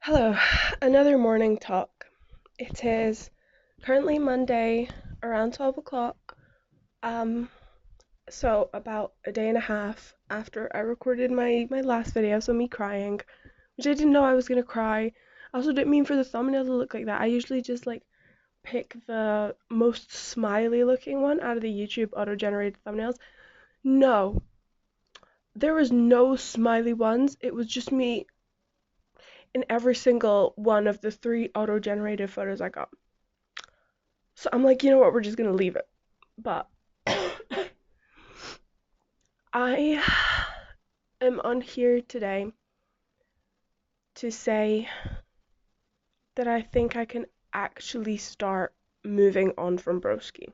Hello, another morning talk. It is currently Monday around 12 o'clock. Um, so about a day and a half after I recorded my last video, so me crying, which I didn't know I was gonna cry. I also didn't mean for the thumbnail to look like that. I usually just like pick the most smiley looking one out of the YouTube auto-generated thumbnails. No, there was no smiley ones. It was just me in every single one of the three auto-generated photos I got. So I'm like, you know what, we're just gonna leave it. But I am on here today to say that I think I can actually start moving on from Broski.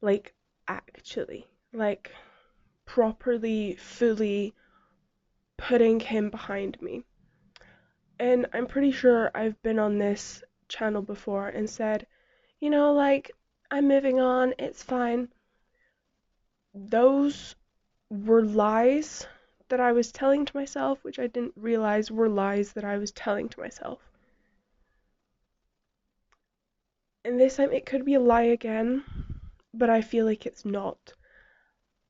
Like, actually. Like, properly, fully putting him behind me. And I'm pretty sure I've been on this channel before and said, like, I'm moving on, it's fine. Those were lies that I was telling to myself, which I didn't realize were lies that I was telling to myself. And this time it could be a lie again, but I feel like it's not.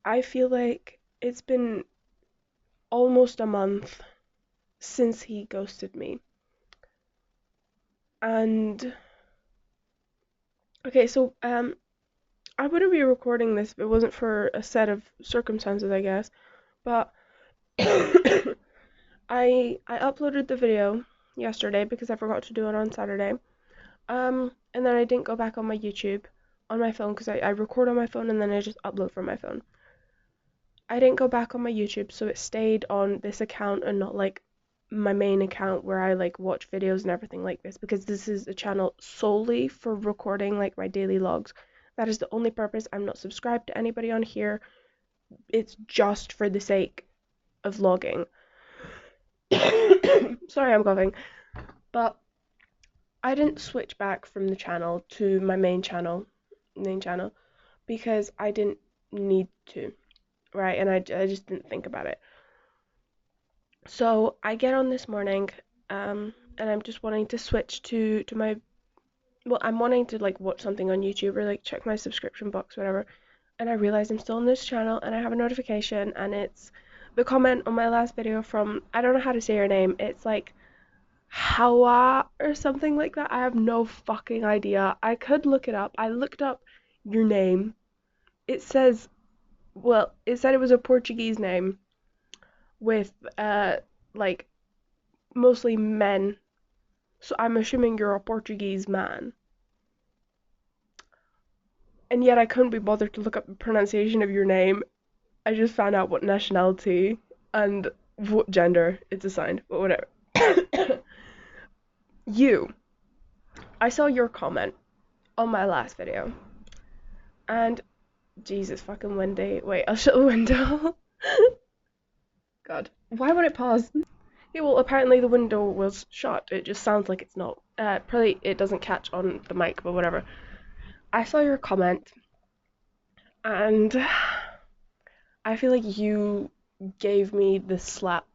I feel like it's been almost a month since he ghosted me. And okay, so I wouldn't be recording this if it wasn't for a set of circumstances, I guess. But I uploaded the video yesterday because I forgot to do it on Saturday. And then I didn't go back on my YouTube on my phone because I record on my phone and then I just upload from my phone. I didn't go back on my YouTube, so it stayed on this account and not like my main account where I like watch videos and everything like this because this is a channel solely for recording like my daily logs. That is the only purpose. I'm not subscribed to anybody on here. It's just for the sake of vlogging. Sorry, I'm coughing. But I didn't switch back from the channel to my main channel, because I didn't need to, right? And I just didn't think about it. So I get on this morning, and I'm just wanting to switch to my, well, I'm wanting to like watch something on YouTube or like check my subscription box, whatever. And I realize I'm still on this channel and I have a notification and it's the comment on my last video from, I don't know how to say her name. It's like Hawa or something like that. I have no fucking idea. I could look it up. I looked up your name. It says, well, it said it was a Portuguese name with like mostly men. So I'm assuming you're a Portuguese man. And yet I couldn't be bothered to look up the pronunciation of your name. I just found out what nationality and what gender it's assigned, but whatever. You, I saw your comment on my last video, and Jesus fucking Wendy. Wait, I'll shut the window. God. Why would it pause? Yeah, well, apparently the window was shut. It just sounds like it's not. Probably it doesn't catch on the mic, but whatever. I saw your comment, and I feel like you gave me the slap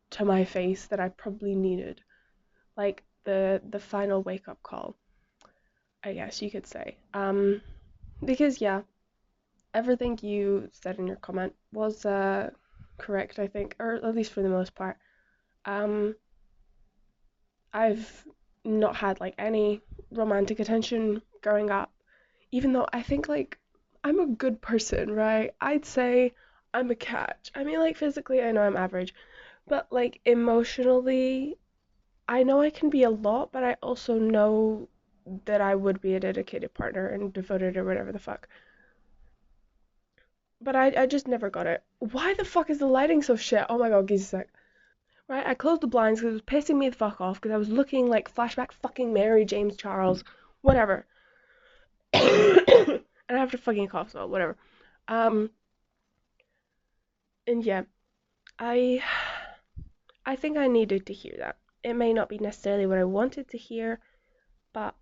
to my face that I probably needed. Like the final wake up call, I guess you could say. Because yeah, everything you said in your comment was correct, I think, or at least for the most part. Um, I've not had like any romantic attention growing up, even though I think like I'm a good person, right? I'd say I'm a catch. I mean, like physically, I know I'm average, but like emotionally, I know I can be a lot, but I also know that I would be a dedicated partner and devoted or whatever the fuck. But I just never got it. Why the fuck is the lighting so shit? Oh my god, give me a sec. Right, I closed the blinds because it was pissing me the fuck off because I was looking like flashback fucking Mary James Charles, whatever. And I have to fucking cough, so whatever. Um, and yeah, I I think I needed to hear that. It may not be necessarily what I wanted to hear, but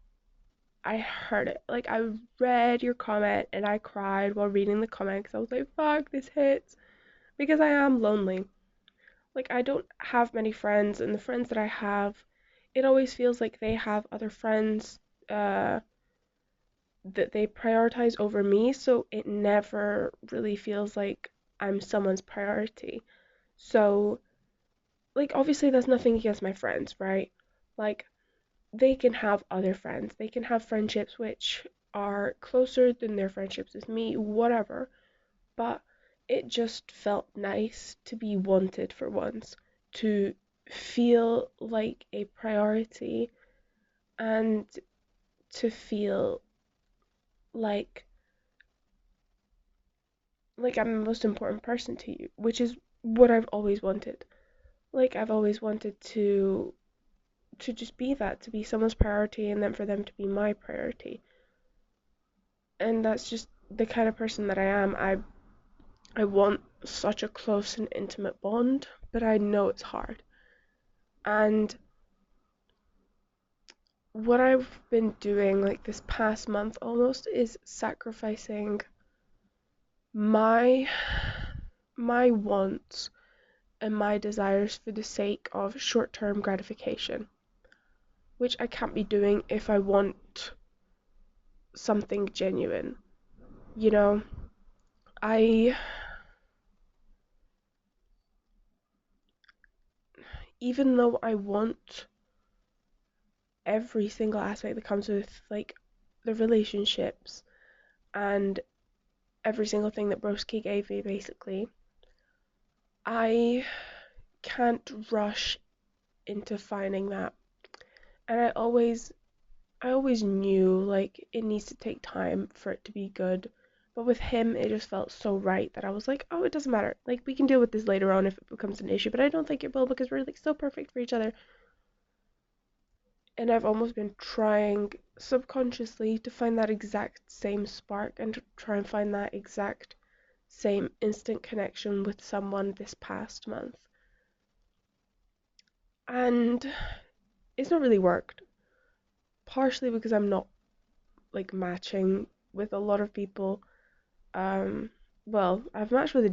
I heard it. Like I read your comment and I cried while reading the comment because I was like, fuck, this hits because I am lonely. Like, I don't have many friends, and the friends that I have, it always feels like they have other friends uh, that they prioritize over me, so it never really feels like I'm someone's priority. So, like, obviously, there's nothing against my friends, right? Like, they can have other friends, they can have friendships which are closer than their friendships with me, whatever. But it just felt nice to be wanted for once, to feel like a priority, and to feel like I'm the most important person to you, which is what I've always wanted. Like, I've always wanted to just be that, to be someone's priority, and then for them to be my priority. And that's just the kind of person that I am. I want such a close and intimate bond, but I know it's hard. And what I've been doing like this past month almost is sacrificing my my wants and my desires for the sake of short-term gratification, which I can't be doing if I want something genuine. You know, I even though I want every single aspect that comes with like the relationships and every single thing that Broski gave me basically, I can't rush into finding that. And I always knew like it needs to take time for it to be good. But with him it just felt so right that I was like, oh, it doesn't matter. Like, we can deal with this later on if it becomes an issue, but I don't think it will because we're like so perfect for each other. And I've almost been trying subconsciously to find that exact same spark and to try and find that exact same instant connection with someone this past month. And it's not really worked. Partially because I'm not like matching with a lot of people. Um, well, I've matched with a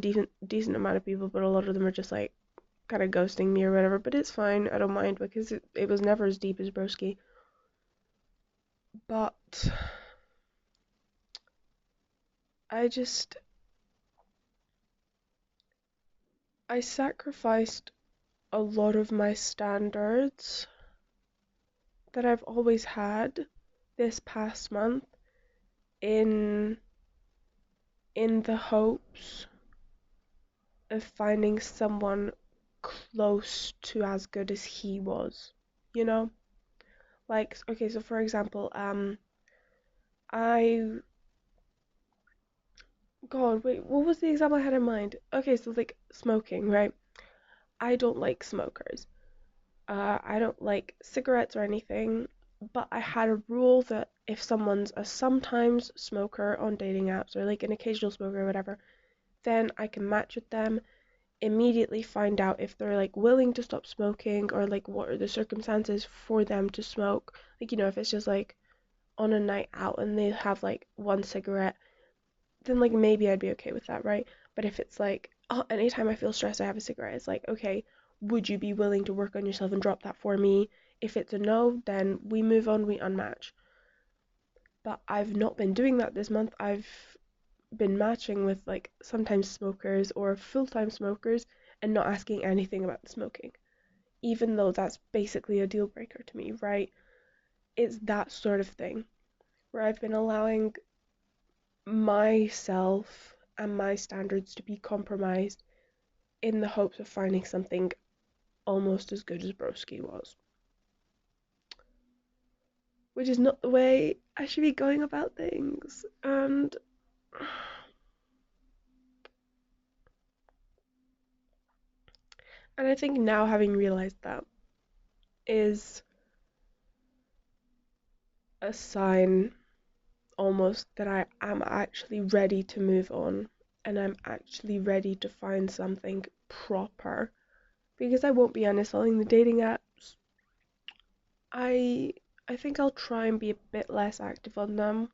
decent amount of people, but a lot of them are just like kind of ghosting me or whatever. But it's fine. I don't mind because it was never as deep as Broski. But I just I sacrificed a lot of my standards that I've always had this past month in the hopes of finding someone close to as good as he was, you know? Like, okay, so for example, I, God, wait, what was the example I had in mind? Okay, so like smoking, right? I don't like smokers. I don't like cigarettes or anything, but I had a rule that if someone's a sometimes smoker on dating apps or like an occasional smoker or whatever, then I can match with them, immediately find out if they're like willing to stop smoking or like what are the circumstances for them to smoke. Like, if it's just like on a night out and they have like one cigarette, then like maybe I'd be okay with that, right? But if it's like, oh, anytime I feel stressed, I have a cigarette, it's like, okay, would you be willing to work on yourself and drop that for me? If it's a no, then we move on, we unmatch. But I've not been doing that this month. I've been matching with like sometimes smokers or full-time smokers and not asking anything about the smoking, even though that's basically a deal breaker to me, right? It's that sort of thing where I've been allowing myself and my standards to be compromised in the hopes of finding something almost as good as Broski was. Which is not the way I should be going about things. And I think now having realized that is a sign almost that I am actually ready to move on and I'm actually ready to find something proper because I won't be uninstalling the dating apps. I I think I'll try and be a bit less active on them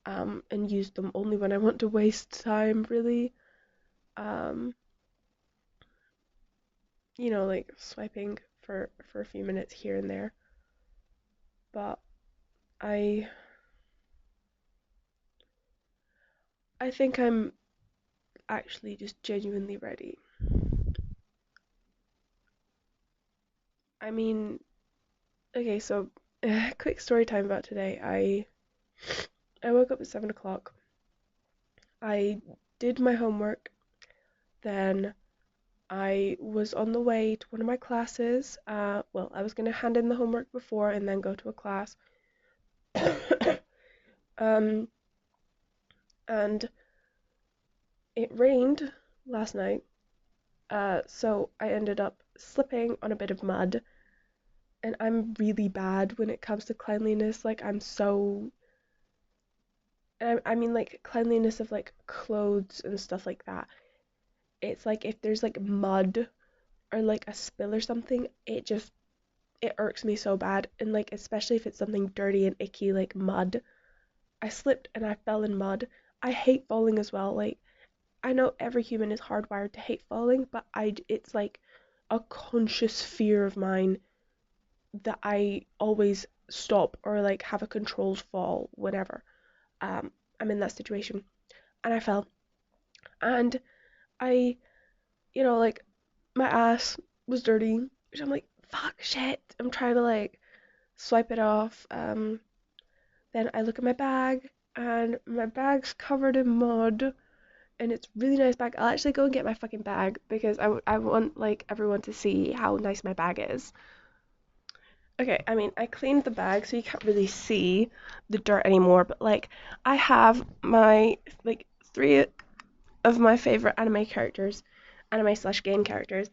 and use them only when I want to waste time really. Um like swiping for a few minutes here and there. But I I think I'm actually just genuinely ready. I mean, okay, so quick story time about today. I woke up at 7 o'clock. I did my homework, then I was on the way to one of my classes. Well, I was gonna hand in the homework before and then go to a class. Um, and it rained last night, so I ended up slipping on a bit of mud, and I'm really bad when it comes to cleanliness. Like, I mean, like, cleanliness of like clothes and stuff like that. It's like if there's like mud or like a spill or something, it irks me so bad. And like, especially if it's something dirty and icky like mud. I slipped and I fell in mud. I hate falling as well. Like, I know every human is hardwired to hate falling, but it's like a conscious fear of mine that I always stop or like have a controlled fall whenever I'm in that situation. And I fell. And I, like my ass was dirty. So I'm like, fuck, shit. I'm trying to like swipe it off. Then I look at my bag, and my bag's covered in mud, and it's really nice bag. I'll actually go and get my fucking bag because I want like everyone to see how nice my bag is. Okay, I mean, I cleaned the bag so you can't really see the dirt anymore, but like I have my like three of my favorite anime slash game characters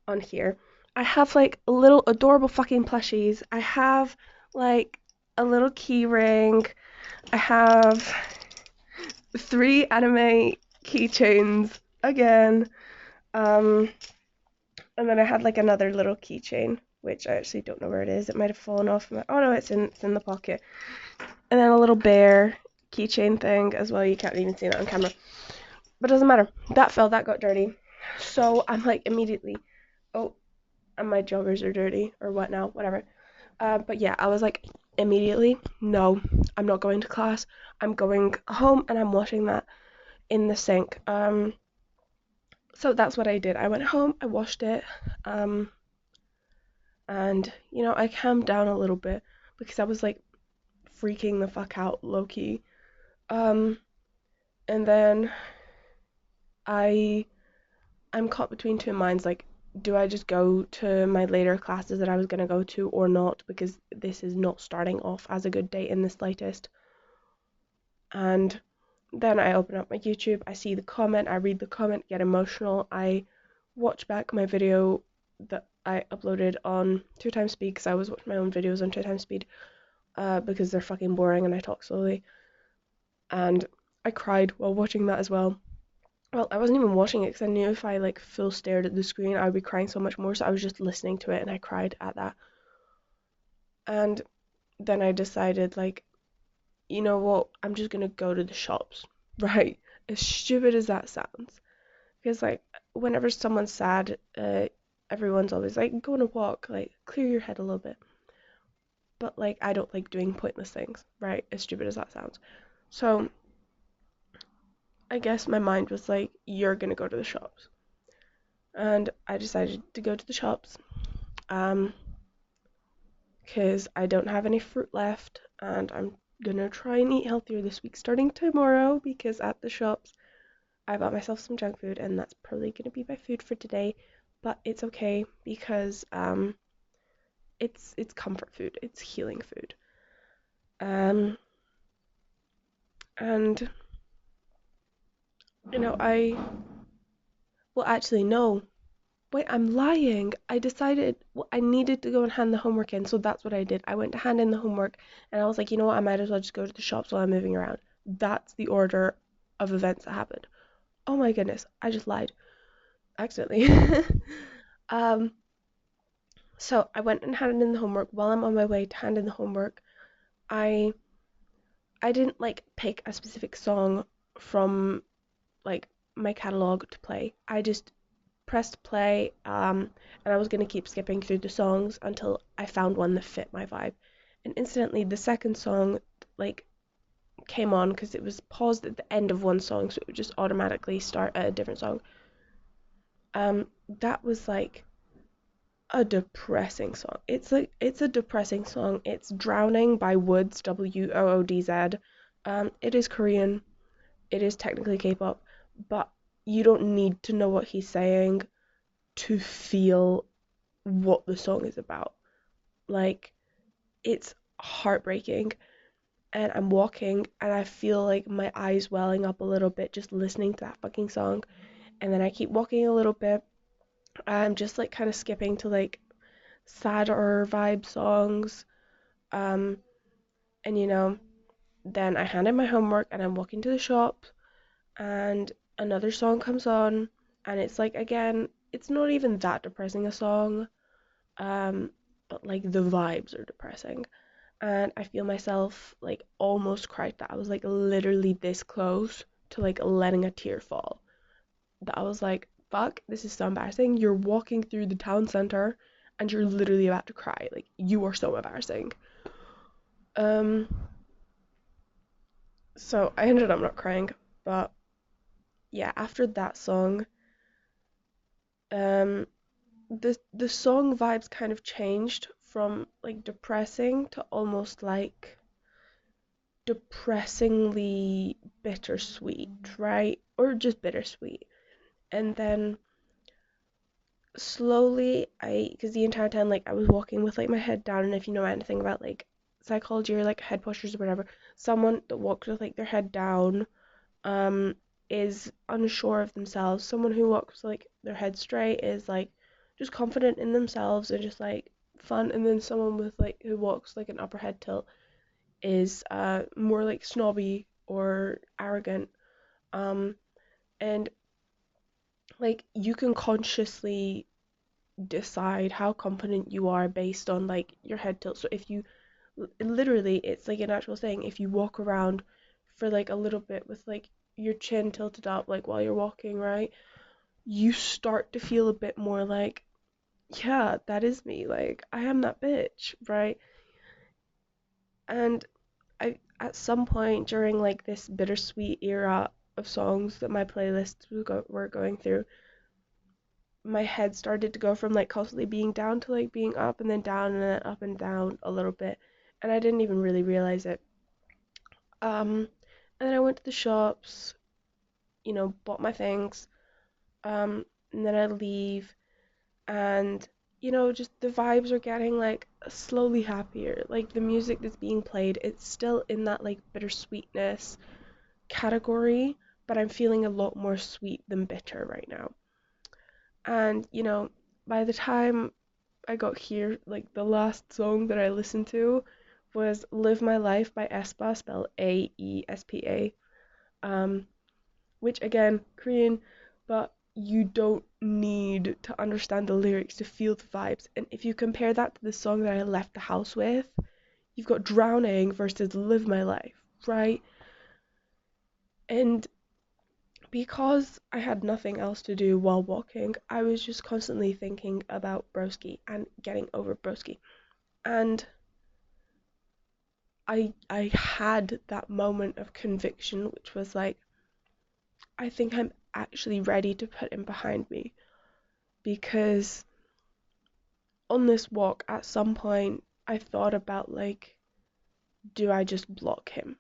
on here. I have like little adorable fucking plushies. I have like a little key ring. I have three anime keychains again. Um, and then I had like another little keychain, which I actually don't know where it is. It might have fallen off. Oh no, it's in the pocket. And then a little bear keychain thing as well. You can't even see that on camera, but it doesn't matter. That got dirty. So I'm like immediately, oh, and my joggers are dirty or what now, whatever. But yeah, I was like immediately, no, I'm not going to class. I'm going home and I'm washing that in the sink. So that's what I did. I went home, I washed it, um, and I calmed down a little bit because I was like freaking the fuck out, low key. Um, and then I I'm caught between two minds. Like, do I just go to my later classes that I was gonna go to or not? Because this is not starting off as a good day in the slightest. And then I open up my YouTube, I see the comment, I read the comment, get emotional. I watch back my video that I uploaded on 2 times speed because I always watch my own videos on 2 times speed because they're fucking boring and I talk slowly. And I cried while watching that as well. Well, I wasn't even watching it because I knew if I like full stared at the screen, I would be crying so much more. So I was just listening to it and I cried at that. And then I decided, like, you know what? I'm just gonna go to the shops, right? As stupid as that sounds. Because, like, whenever someone's sad, everyone's always like, go on a walk, like, clear your head a little bit. But, like, I don't like doing pointless things, right? As stupid as that sounds. So, I guess my mind was like, you're gonna go to the shops. And I decided to go to the shops. Um, because I don't have any fruit left, and I'm gonna try and eat healthier this week starting tomorrow because at the shops I bought myself some junk food and that's probably gonna be my food for today, but it's okay because it's comfort food, it's healing food. Um and I well actually no. Wait, I'm lying. I decided I needed to go and hand the homework in, so that's what I did. I went to hand in the homework, and I was like, you know what, I might as well just go to the shops while I'm moving around. That's the order of events that happened. Oh my goodness, I just lied accidentally. um, so I went and handed in the homework. While I'm on my way to hand in the homework, I I didn't like pick a specific song from like my catalog to play. I just pressed play, and I was gonna keep skipping through the songs until I found one that fit my vibe. And instantly, the second song like came on because it was paused at the end of one song, so it would just automatically start a different song. That was like a depressing song. It's a depressing song. It's Drowning by Woods, Woodz. It is Korean. It is technically K-pop, but you don't need to know what he's saying to feel what the song is about. Like, it's heartbreaking, and I'm walking and I feel like my eyes welling up a little bit just listening to that fucking song. And then I keep walking a little bit. I'm just like kind of skipping to like sadder vibe songs. Um, and then I hand in my homework and I'm walking to the shop and another song comes on, and it's like, again, it's not even that depressing a song. Um, but like the vibes are depressing. And I feel myself like almost cried, that I was like literally this close to like letting a tear fall. That I was like, fuck, this is so embarrassing. You're walking through the town center and you're literally about to cry. Like, you are so embarrassing. Um, so I ended up not crying, but yeah, after that song, um, the song vibes kind of changed from like depressing to almost like depressingly bittersweet, right? Or just bittersweet. And then slowly because the entire time like I was walking with like my head down, and if you know anything about like psychology or like head postures or whatever, someone that walks with like their head down um is unsure of themselves. Someone who walks with, like their head straight is like just confident in themselves and just like fun, and then someone with like who walks like an upper head tilt is more like snobby or arrogant. um and like you can consciously decide how confident you are based on like your head tilt. So if you literally, it's like an actual thing, if you walk around for like a little bit with like your chin tilted up like while you're walking, right, you start to feel a bit more like, yeah, that is me, like I am that bitch, right? And I at some point during like this bittersweet era of songs that my playlists were going through, my head started to go from like constantly being down to like being up and then down and then up and down a little bit, and I didn't even really realize it. And then I went to the shops, bought my things, and then I leave, and just the vibes are getting like slowly happier. Like the music that's being played, it's still in that like bittersweetness category, but I'm feeling a lot more sweet than bitter right now. And by the time I got here, like the last song that I listened to was Live My Life by aespa, spelled Aespa. Um, which again, Korean, but you don't need to understand the lyrics to feel the vibes. And if you compare that to the song that I left the house with, you've got Drowning versus Live My Life, right? And because I had nothing else to do while walking, I was just constantly thinking about Broski and getting over Broski. And I had that moment of conviction, which was like, I think I'm actually ready to put him behind me, because on this walk at some point I thought about like, do I just block him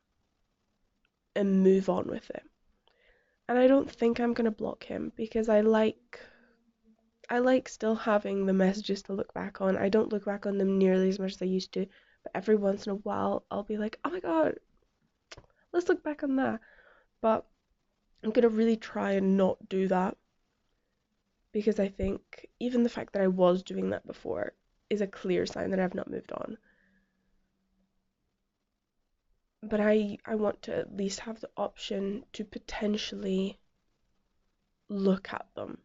and move on with it? And I don't think I'm gonna block him because I like still having the messages to look back on. I don't look back on them nearly as much as I used to, but every once in a while I'll be like, oh my god, let's look back on that. But I'm gonna really try and not do that, because I think even the fact that I was doing that before is a clear sign that I've not moved on. But I want to at least have the option to potentially look at them,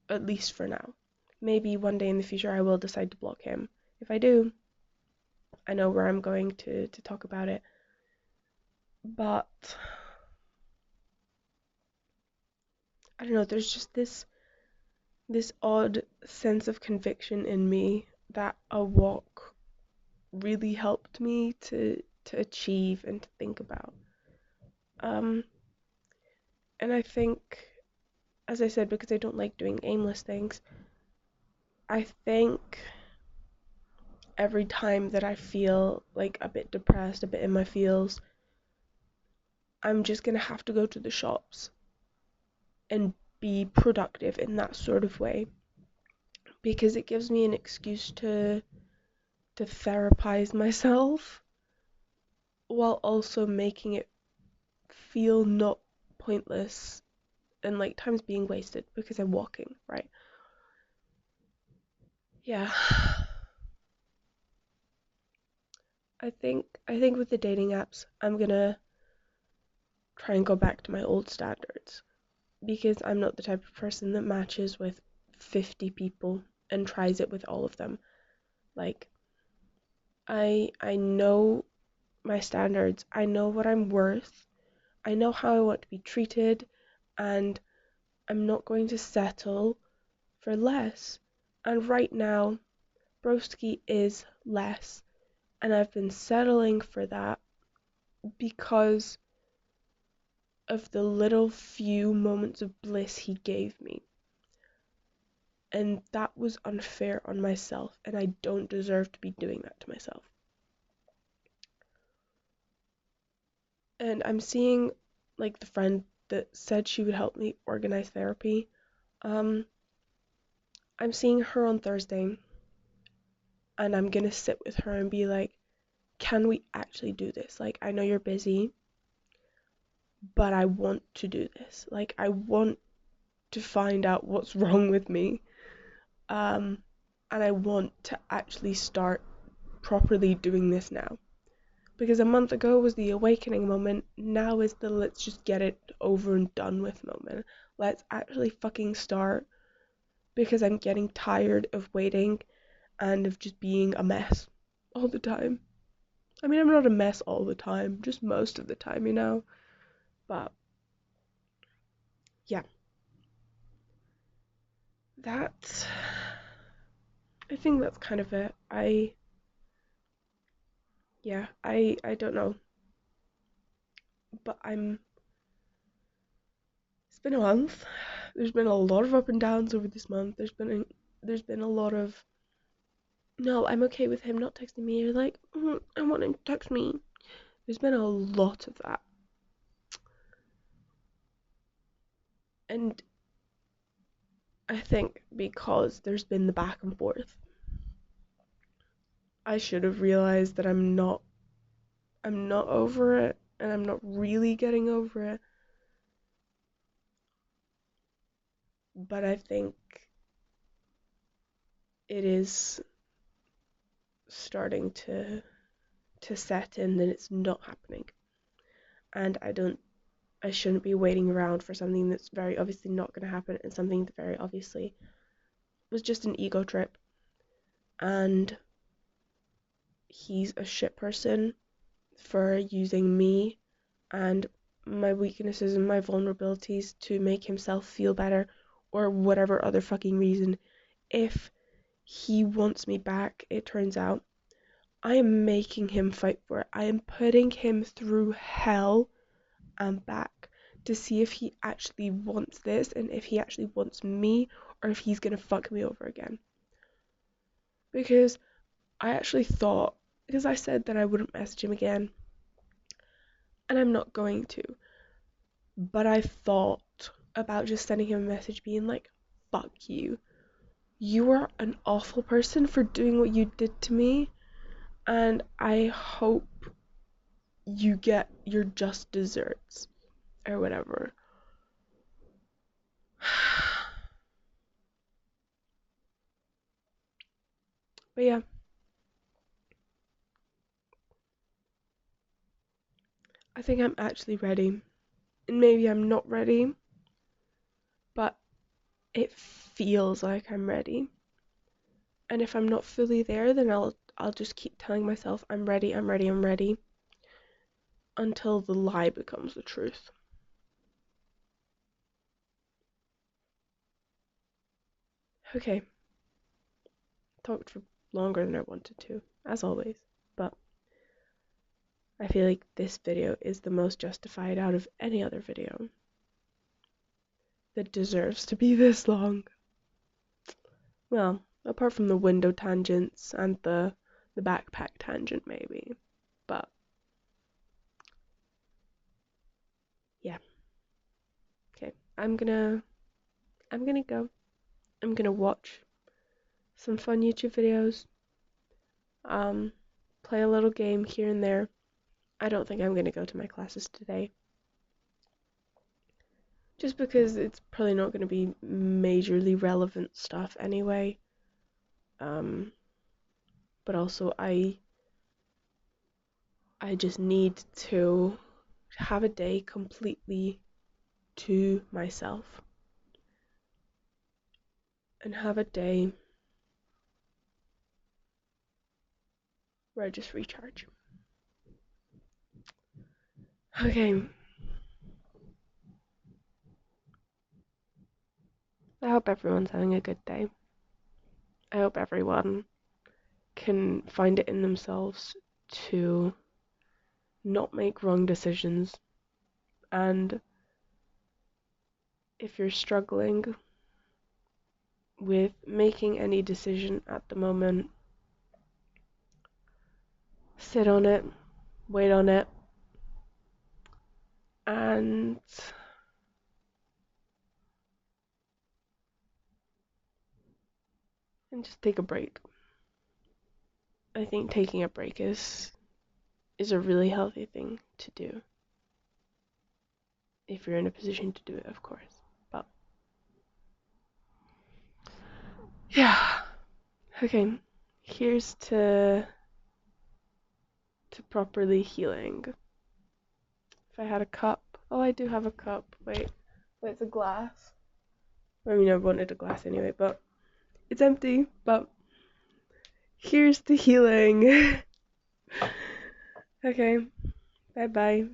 at least for now. Maybe one day in the future I will decide to block him. If I do, I know where I'm going to talk about it. But I don't know, there's just this this odd sense of conviction in me that a walk really helped me to achieve and to think about. Um, and I think, as I said, because I don't like doing aimless things, I think every time that I feel like a bit depressed, a bit in my feels, I'm just gonna have to go to the shops and be productive in that sort of way, because it gives me an excuse to therapize myself while also making it feel not pointless and like time's being wasted because I'm walking, right? Yeah. I think with the dating apps, I'm gonna try and go back to my old standards because I'm not the type of person that matches with 50 people and tries it with all of them. Like I know my standards. I know what I'm worth. I know how I want to be treated, and I'm not going to settle for less. And right now, Broski is less, and I've been settling for that because of the little few moments of bliss he gave me. And that was unfair on myself, and I don't deserve to be doing that to myself. And I'm seeing, like, the friend that said she would help me organize therapy. Um, I'm seeing her on Thursday, and I'm gonna sit with her and be like, can we actually do this? Like, I know you're busy, but I want to do this. Like, I want to find out what's wrong with me. And I want to actually start properly doing this now. Because a month ago was the awakening moment, now is the let's just get it over and done with moment. Let's actually fucking start, because I'm getting tired of waiting and of just being a mess all the time. I mean, I'm not a mess all the time, just most of the time, you know? But yeah, that's, I think that's kind of it. I don't know, but it's been a month. There's been a lot of up and downs over this month. There's been a lot of, no, I'm okay with him not texting me. You're like, I want him to text me. There's been a lot of that. And I think because there's been the back and forth, I should have realized that I'm not over it, and I'm not really getting over it. But I think it is starting to set in that it's not happening. And I shouldn't be waiting around for something that's very obviously not going to happen, and something that very obviously was just an ego trip. And he's a shit person for using me and my weaknesses and my vulnerabilities to make himself feel better, or whatever other fucking reason. If he wants me back, it turns out, I am making him fight for it. I am putting him through hell and back to see if he actually wants this and if he actually wants me, or if he's gonna fuck me over again. Because I actually thought, because I said that I wouldn't message him again, and I'm not going to, but I thought about just sending him a message being like, fuck you. You are an awful person for doing what you did to me, and I hope you get your just desserts, or whatever. But yeah, I think I'm actually ready. And maybe I'm not ready, but it feels like I'm ready. And if I'm not fully there, then I'll just keep telling myself I'm ready, I'm ready, I'm ready, until the lie becomes the truth. Okay, talked for longer than I wanted to, as always, but I feel like this video is the most justified out of any other video that deserves to be this long. Well, apart from the window tangents and the backpack tangent maybe, but yeah. Okay, I'm gonna go. I'm gonna watch some fun YouTube videos, um, play a little game here and there. I don't think I'm gonna go to my classes today, just because it's probably not gonna be majorly relevant stuff anyway. But also I just need to have a day completely to myself and have a day where I just recharge. Okay. I hope everyone's having a good day. I hope everyone can find it in themselves to not make wrong decisions. And if you're struggling with making any decision at the moment, sit on it, wait on it, and just take a break. I think taking a break is a really healthy thing to do. If you're in a position to do it, of course. But yeah. Okay. Here's to properly healing. If I had a cup. Oh, I do have a cup. Wait, it's a glass. I mean, I wanted a glass anyway, but it's empty. But here's to healing. Okay. Bye bye.